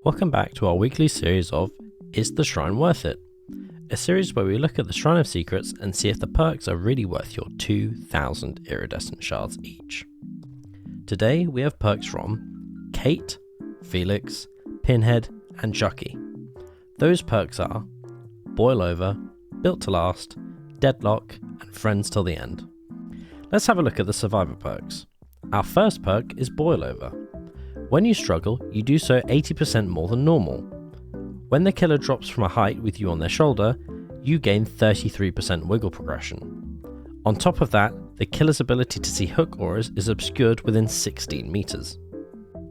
Welcome back to our weekly series of Is the Shrine Worth It? A series where we look at the Shrine of Secrets and see if the perks are really worth your 2,000 iridescent shards each. Today we have perks from Kate, Felix, Pinhead and Chucky. Those perks are Boil Over, Built to Last, Deadlock and Friends Till the End. Let's have a look at the survivor perks. Our first perk is Boil Over. When you struggle, you do so 80% more than normal. When the killer drops from a height with you on their shoulder, you gain 33% wiggle progression. On top of that, the killer's ability to see hook auras is obscured within 16 meters.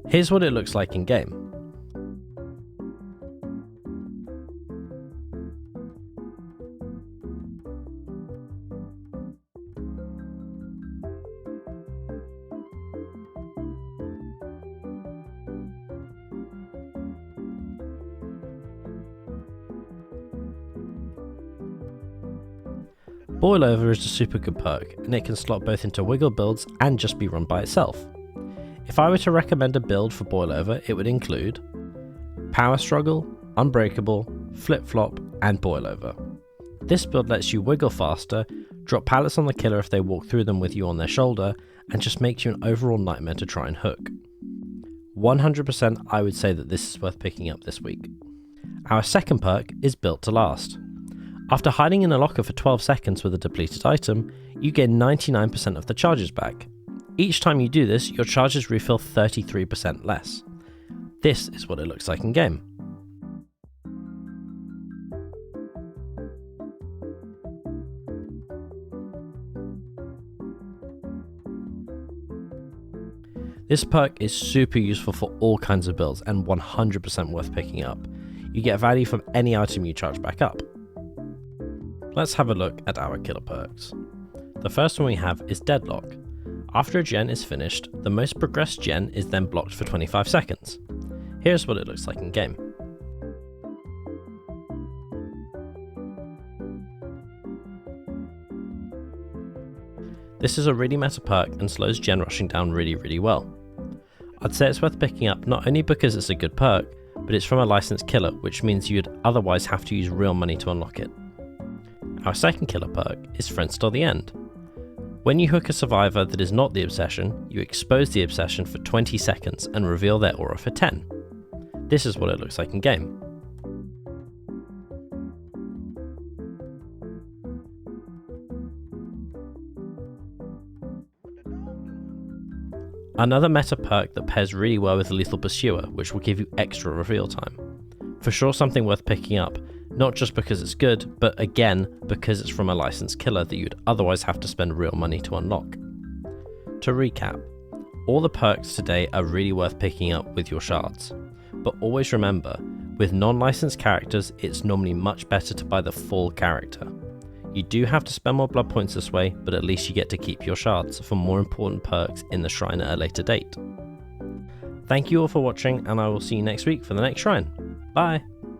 Here's what it looks like in game. Boil Over is a super good perk, and it can slot both into wiggle builds and just be run by itself. If I were to recommend a build for Boil Over, it would include Power Struggle, Unbreakable, Flip Flop, and Boil Over. This build lets you wiggle faster, drop pallets on the killer if they walk through them with you on their shoulder, and just makes you an overall nightmare to try and hook. 100% I would say that this is worth picking up this week. Our second perk is Built to Last. After hiding in a locker for 12 seconds with a depleted item, you gain 99% of the charges back. Each time you do this, your charges refill 33% less. This is what it looks like in game. This perk is super useful for all kinds of builds and 100% worth picking up. You get value from any item you charge back up. Let's have a look at our killer perks. The first one we have is Deadlock. After a gen is finished, the most progressed gen is then blocked for 25 seconds. Here's what it looks like in game. This is a really meta perk and slows gen rushing down really well. I'd say it's worth picking up not only because it's a good perk, but it's from a licensed killer, which means you'd otherwise have to use real money to unlock it. Our second killer perk is Friends Till the End. When you hook a survivor that is not the obsession, you expose the obsession for 20 seconds and reveal their aura for 10. This is what it looks like in game. Another meta perk that pairs really well with Lethal Pursuer, which will give you extra reveal time. For sure something worth picking up, not just because it's good, but again, because it's from a licensed killer that you'd otherwise have to spend real money to unlock. To recap, all the perks today are really worth picking up with your shards. But always remember, with non-licensed characters, it's normally much better to buy the full character. You do have to spend more blood points this way, but at least you get to keep your shards for more important perks in the shrine at a later date. Thank you all for watching, and I will see you next week for the next shrine. Bye!